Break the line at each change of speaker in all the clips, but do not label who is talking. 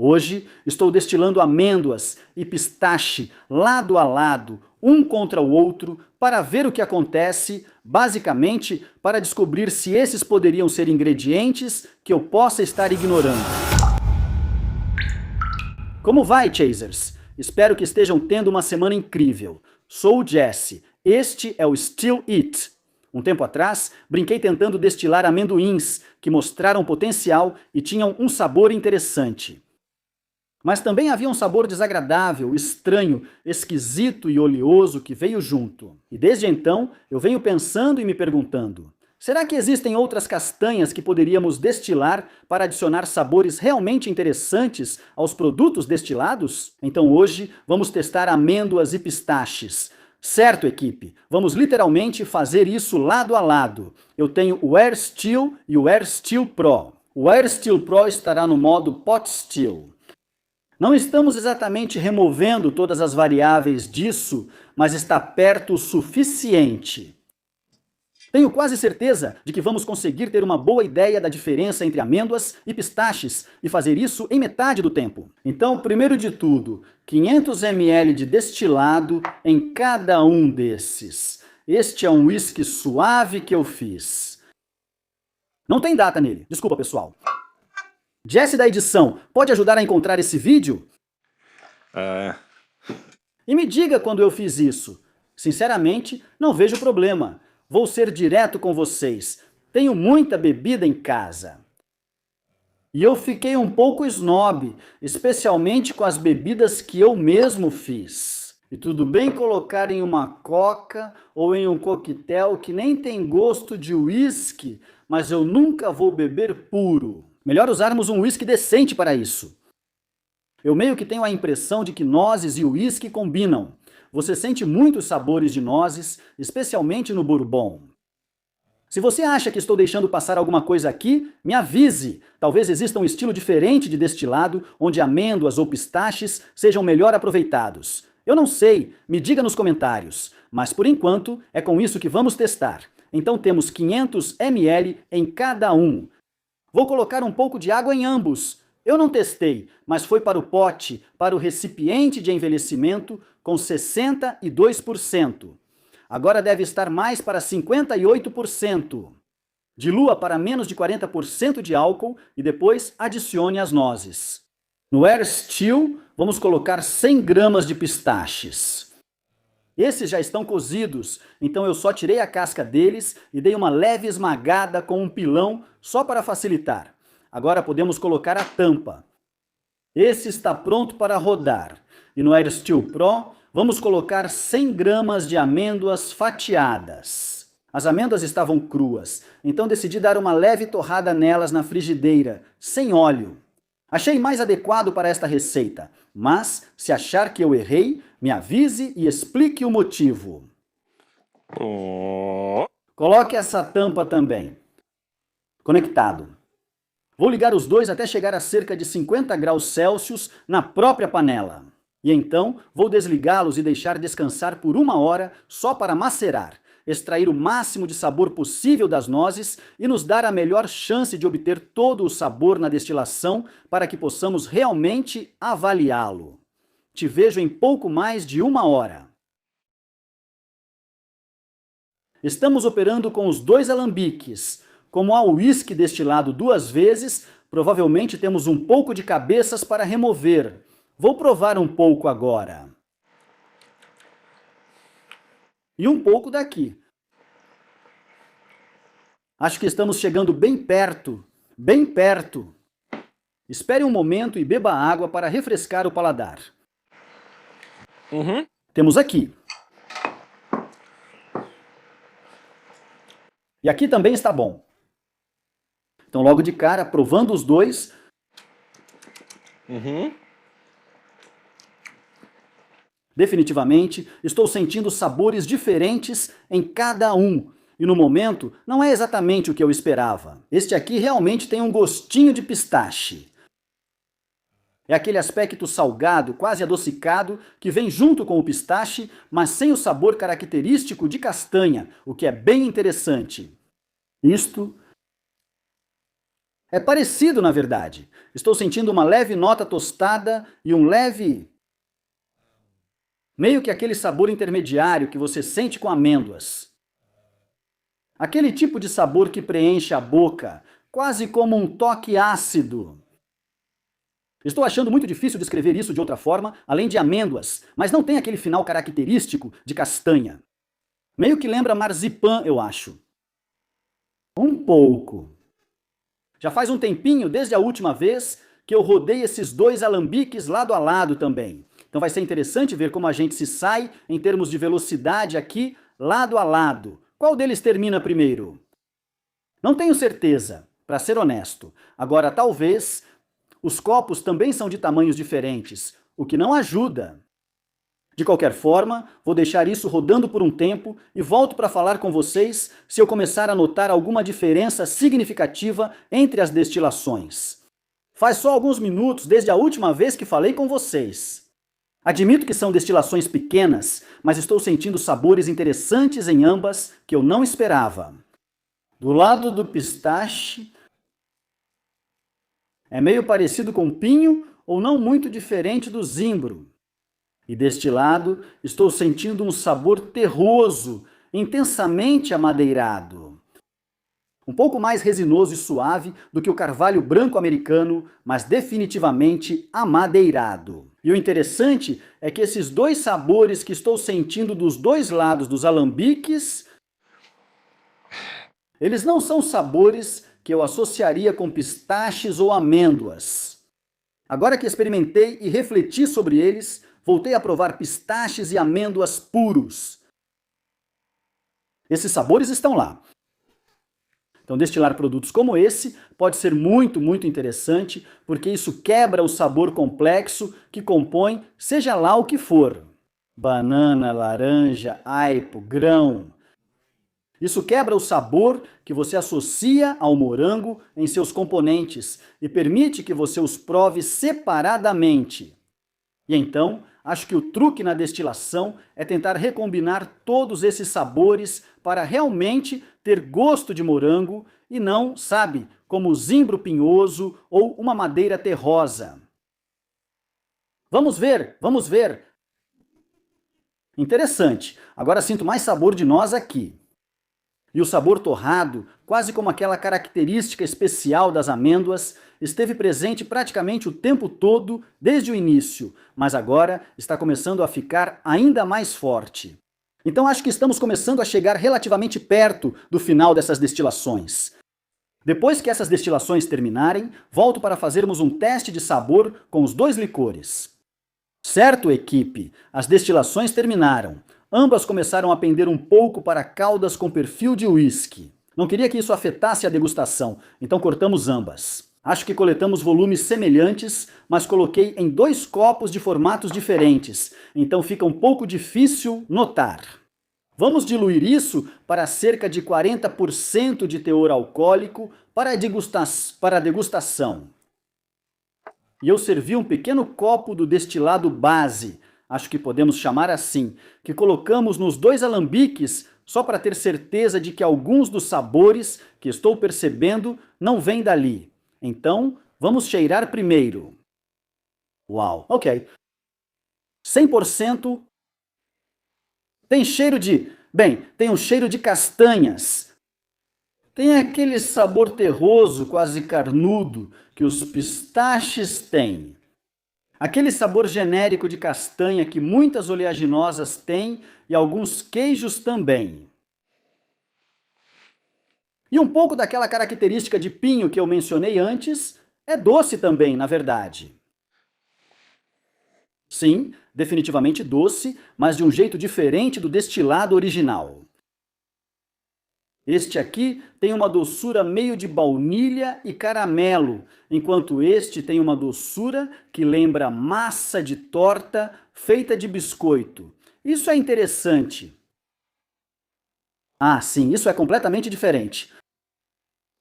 Hoje estou destilando amêndoas e pistache lado a lado, um contra o outro, para ver o que acontece, basicamente para descobrir se esses poderiam ser ingredientes que eu possa estar ignorando. Como vai, Chasers? Espero que estejam tendo uma semana incrível. Sou o Jesse, este é o Still It. Um tempo atrás, brinquei tentando destilar amendoins, que mostraram potencial e tinham um sabor interessante. Mas também havia um sabor desagradável, estranho, esquisito e oleoso que veio junto. E desde então, eu venho pensando e me perguntando: será que existem outras castanhas que poderíamos destilar para adicionar sabores realmente interessantes aos produtos destilados? Então hoje vamos testar amêndoas e pistaches. Certo, equipe? Vamos literalmente fazer isso lado a lado. Eu tenho o Air Still e o Air Still Pro. O Air Still Pro estará no modo Pot Still. Não estamos exatamente removendo todas as variáveis disso, mas está perto o suficiente. Tenho quase certeza de que vamos conseguir ter uma boa ideia da diferença entre amêndoas e pistaches e fazer isso em metade do tempo. Então, primeiro de tudo, 500 ml de destilado em cada um desses. Este é um whisky suave que eu fiz. Não tem data nele, desculpa pessoal. Jesse da edição, pode ajudar a encontrar esse vídeo? E me diga quando eu fiz isso. Sinceramente, não vejo problema. Vou ser direto com vocês. Tenho muita bebida em casa. E eu fiquei um pouco snob, especialmente com as bebidas que eu mesmo fiz. E tudo bem colocar em uma coca ou em um coquetel que nem tem gosto de uísque, mas eu nunca vou beber puro. Melhor usarmos um uísque decente para isso. Eu meio que tenho a impressão de que nozes e uísque combinam. Você sente muitos sabores de nozes, especialmente no bourbon. Se você acha que estou deixando passar alguma coisa aqui, me avise. Talvez exista um estilo diferente de destilado, onde amêndoas ou pistaches sejam melhor aproveitados. Eu não sei, me diga nos comentários. Mas por enquanto, é com isso que vamos testar. Então temos 500 ml em cada um. Vou colocar um pouco de água em ambos. Eu não testei, mas foi para o pote, para o recipiente de envelhecimento com 62%. Agora deve estar mais para 58%. Dilua para menos de 40% de álcool e depois adicione as nozes. No Air Still, vamos colocar 100 gramas de pistaches. Esses já estão cozidos, então eu só tirei a casca deles e dei uma leve esmagada com um pilão só para facilitar. Agora podemos colocar a tampa. Esse está pronto para rodar. E no Air Still Pro, vamos colocar 100 gramas de amêndoas fatiadas. As amêndoas estavam cruas, então decidi dar uma leve torrada nelas na frigideira, sem óleo. Achei mais adequado para esta receita, mas se achar que eu errei, me avise e explique o motivo. Coloque essa tampa também. Conectado. Vou ligar os dois até chegar a cerca de 50 graus Celsius na própria panela. E então vou desligá-los e deixar descansar por 1 hora só para macerar, extrair o máximo de sabor possível das nozes e nos dar a melhor chance de obter todo o sabor na destilação para que possamos realmente avaliá-lo. Te vejo em pouco mais de 1 hora. Estamos operando com os 2 alambiques. Como há o uísque destilado 2 vezes, provavelmente temos um pouco de cabeças para remover. Vou provar um pouco agora. E um pouco daqui. Acho que estamos chegando bem perto, bem perto. Espere um momento e beba água para refrescar o paladar. Temos aqui. E aqui também está bom. Então logo de cara, provando os dois. Definitivamente, estou sentindo sabores diferentes em cada um. E no momento, não é exatamente o que eu esperava. Este aqui realmente tem um gostinho de pistache. É aquele aspecto salgado, quase adocicado, que vem junto com o pistache, mas sem o sabor característico de castanha, o que é bem interessante. Isto É parecido, na verdade. Estou sentindo uma leve nota tostada e um leve... meio que aquele sabor intermediário que você sente com amêndoas. Aquele tipo de sabor que preenche a boca, quase como um toque ácido. Estou achando muito difícil descrever isso de outra forma, além de amêndoas, mas não tem aquele final característico de castanha. Meio que lembra marzipan, eu acho. Um pouco. Já faz um tempinho, desde a última vez, que eu rodei esses dois alambiques lado a lado também. Então vai ser interessante ver como a gente se sai em termos de velocidade aqui, lado a lado. Qual deles termina primeiro? Não tenho certeza, para ser honesto. Agora, talvez, os copos também são de tamanhos diferentes, o que não ajuda. De qualquer forma, vou deixar isso rodando por um tempo e volto para falar com vocês se eu começar a notar alguma diferença significativa entre as destilações. Faz só alguns minutos desde a última vez que falei com vocês. Admito que são destilações pequenas, mas estou sentindo sabores interessantes em ambas que eu não esperava. Do lado do pistache, é meio parecido com pinho ou não muito diferente do zimbro. E deste lado, estou sentindo um sabor terroso, intensamente amadeirado. Um pouco mais resinoso e suave do que o carvalho branco americano, mas definitivamente amadeirado. E o interessante é que esses dois sabores que estou sentindo dos dois lados dos alambiques, eles não são sabores que eu associaria com pistaches ou amêndoas. Agora que experimentei e refleti sobre eles, voltei a provar pistaches e amêndoas puros. Esses sabores estão lá. Então, destilar produtos como esse pode ser muito, muito interessante, porque isso quebra o sabor complexo que compõe seja lá o que for. Banana, laranja, aipo, grão. Isso quebra o sabor que você associa ao morango em seus componentes e permite que você os prove separadamente. E então, acho que o truque na destilação é tentar recombinar todos esses sabores para realmente ter gosto de morango e não, sabe, como zimbro pinhoso ou uma madeira terrosa. Vamos ver, vamos ver. Interessante. Agora sinto mais sabor de noz aqui. E o sabor torrado, quase como aquela característica especial das amêndoas, esteve presente praticamente o tempo todo desde o início, mas agora está começando a ficar ainda mais forte. Então acho que estamos começando a chegar relativamente perto do final dessas destilações. Depois que essas destilações terminarem, volto para fazermos um teste de sabor com os dois licores. Certo, equipe, as destilações terminaram. Ambas começaram a pender um pouco para caldas com perfil de uísque. Não queria que isso afetasse a degustação, então cortamos ambas. Acho que coletamos volumes semelhantes, mas coloquei em 2 copos de formatos diferentes, então fica um pouco difícil notar. Vamos diluir isso para cerca de 40% de teor alcoólico para a degustação. E eu servi um pequeno copo do destilado base, acho que podemos chamar assim, que colocamos nos 2 alambiques só para ter certeza de que alguns dos sabores que estou percebendo não vêm dali. Então, vamos cheirar primeiro. Uau, ok. 100% tem cheiro de... Bem, tem um cheiro de castanhas. Tem aquele sabor terroso, quase carnudo, que os pistaches têm. Aquele sabor genérico de castanha que muitas oleaginosas têm e alguns queijos também. E um pouco daquela característica de pinho que eu mencionei antes, é doce também, na verdade. Sim, definitivamente doce, mas de um jeito diferente do destilado original. Este aqui tem uma doçura meio de baunilha e caramelo, enquanto este tem uma doçura que lembra massa de torta feita de biscoito. Isso é interessante. Ah, sim, isso é completamente diferente.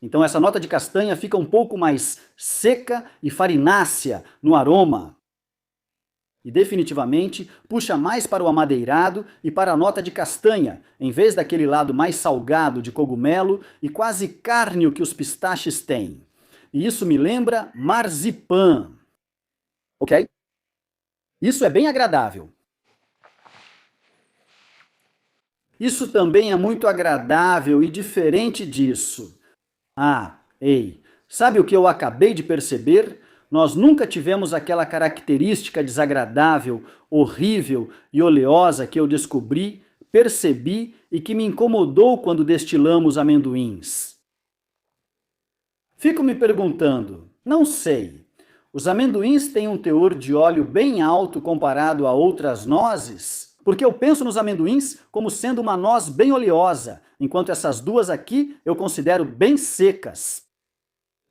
Então essa nota de castanha fica um pouco mais seca e farinácea no aroma. E definitivamente puxa mais para o amadeirado e para a nota de castanha, em vez daquele lado mais salgado de cogumelo e quase cárneo que os pistaches têm. e isso me lembra marzipan. Ok? Isso é bem agradável. Isso também é muito agradável e diferente disso. Ah, ei, sabe o que eu acabei de perceber? Nós nunca tivemos aquela característica desagradável, horrível e oleosa que eu descobri, percebi e que me incomodou quando destilamos amendoins. Fico me perguntando, não sei, os amendoins têm um teor de óleo bem alto comparado a outras nozes? Porque eu penso nos amendoins como sendo uma noz bem oleosa, enquanto essas duas aqui eu considero bem secas.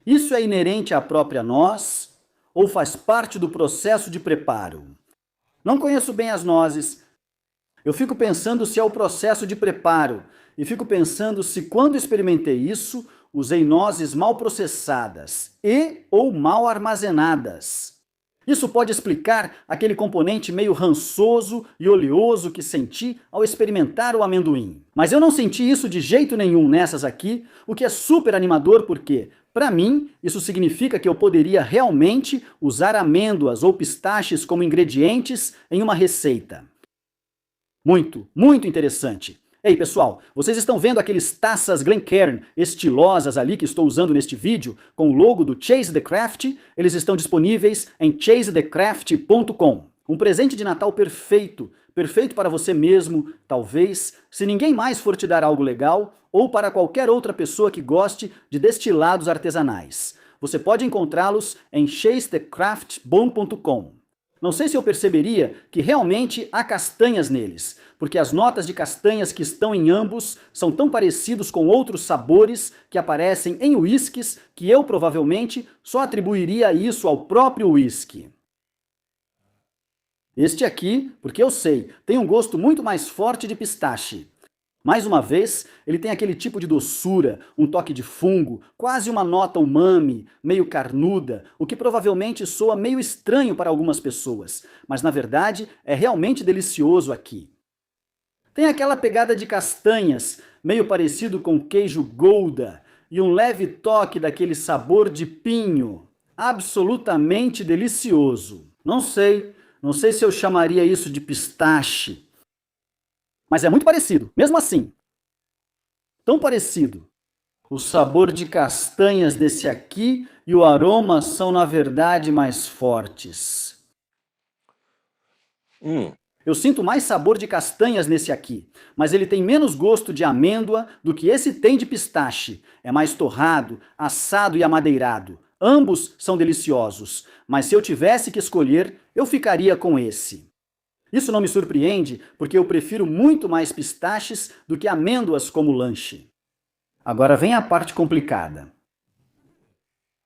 Isso é inerente à própria noz ou faz parte do processo de preparo? Não conheço bem as nozes. Eu fico pensando se é o processo de preparo e fico pensando se quando experimentei isso, usei nozes mal processadas e ou mal armazenadas. Isso pode explicar aquele componente meio rançoso e oleoso que senti ao experimentar o amendoim. Mas eu não senti isso de jeito nenhum nessas aqui, o que é super animador porque, para mim, isso significa que eu poderia realmente usar amêndoas ou pistaches como ingredientes em uma receita. Muito, muito interessante. Ei, pessoal, vocês estão vendo aqueles taças Glencairn estilosas ali que estou usando neste vídeo, com o logo do Chase the Craft? Eles estão disponíveis em chasethecraft.com. Um presente de Natal perfeito, perfeito para você mesmo, talvez, se ninguém mais for te dar algo legal, ou para qualquer outra pessoa que goste de destilados artesanais. Você pode encontrá-los em chasethecraft.com. Não sei se eu perceberia que realmente há castanhas neles, porque as notas de castanhas que estão em ambos são tão parecidos com outros sabores que aparecem em uísques que eu provavelmente só atribuiria isso ao próprio uísque. Este aqui, porque eu sei, tem um gosto muito mais forte de pistache. Mais uma vez, ele tem aquele tipo de doçura, um toque de fungo, quase uma nota umami, meio carnuda, o que provavelmente soa meio estranho para algumas pessoas, mas na verdade é realmente delicioso aqui. Tem aquela pegada de castanhas, meio parecido com queijo Gouda, e um leve toque daquele sabor de pinho, absolutamente delicioso. Não sei se eu chamaria isso de pistache. Mas é muito parecido, mesmo assim. Tão parecido. O sabor de castanhas desse aqui e o aroma são, na verdade, mais fortes. Eu sinto mais sabor de castanhas nesse aqui, mas ele tem menos gosto de amêndoa do que esse tem de pistache. É mais torrado, assado e amadeirado. Ambos são deliciosos, mas se eu tivesse que escolher, eu ficaria com esse. Isso não me surpreende, porque eu prefiro muito mais pistaches do que amêndoas como lanche. Agora vem a parte complicada.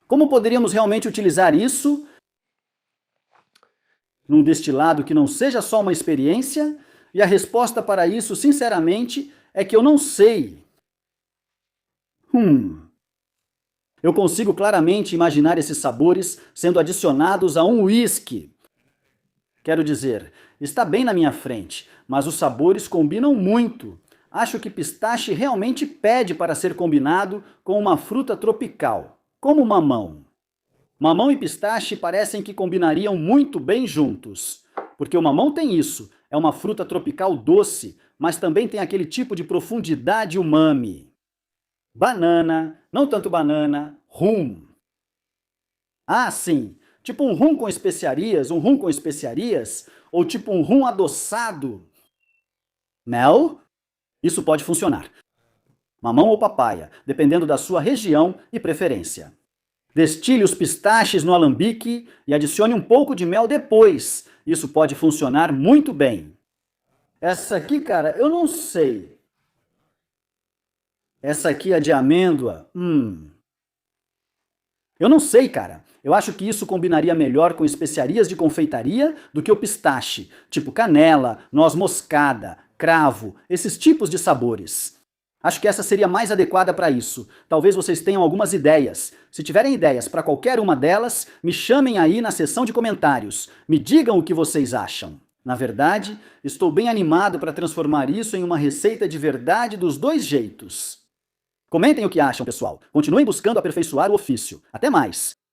Como poderíamos realmente utilizar isso num destilado que não seja só uma experiência? E a resposta para isso, sinceramente, é que eu não sei. Eu consigo claramente imaginar esses sabores sendo adicionados a um uísque. Quero dizer, está bem na minha frente, mas os sabores combinam muito. Acho que pistache realmente pede para ser combinado com uma fruta tropical, como mamão. Mamão e pistache parecem que combinariam muito bem juntos, porque o mamão tem isso, é uma fruta tropical doce, mas também tem aquele tipo de profundidade umami. Banana, não tanto banana, rum. Ah, sim! Tipo um rum com especiarias, ou tipo um rum adoçado. Mel? Isso pode funcionar. Mamão ou papaya, dependendo da sua região e preferência. Destile os pistaches no alambique e adicione um pouco de mel depois. Isso pode funcionar muito bem. Essa aqui, cara, eu não sei. Essa aqui é de amêndoa? Eu não sei, cara. Eu acho que isso combinaria melhor com especiarias de confeitaria do que o pistache, tipo canela, noz moscada, cravo, esses tipos de sabores. Acho que essa seria mais adequada para isso. Talvez vocês tenham algumas ideias. Se tiverem ideias para qualquer uma delas, me chamem aí na seção de comentários. Me digam o que vocês acham. Na verdade, estou bem animado para transformar isso em uma receita de verdade dos dois jeitos. Comentem o que acham, pessoal. Continuem buscando aperfeiçoar o ofício. Até mais!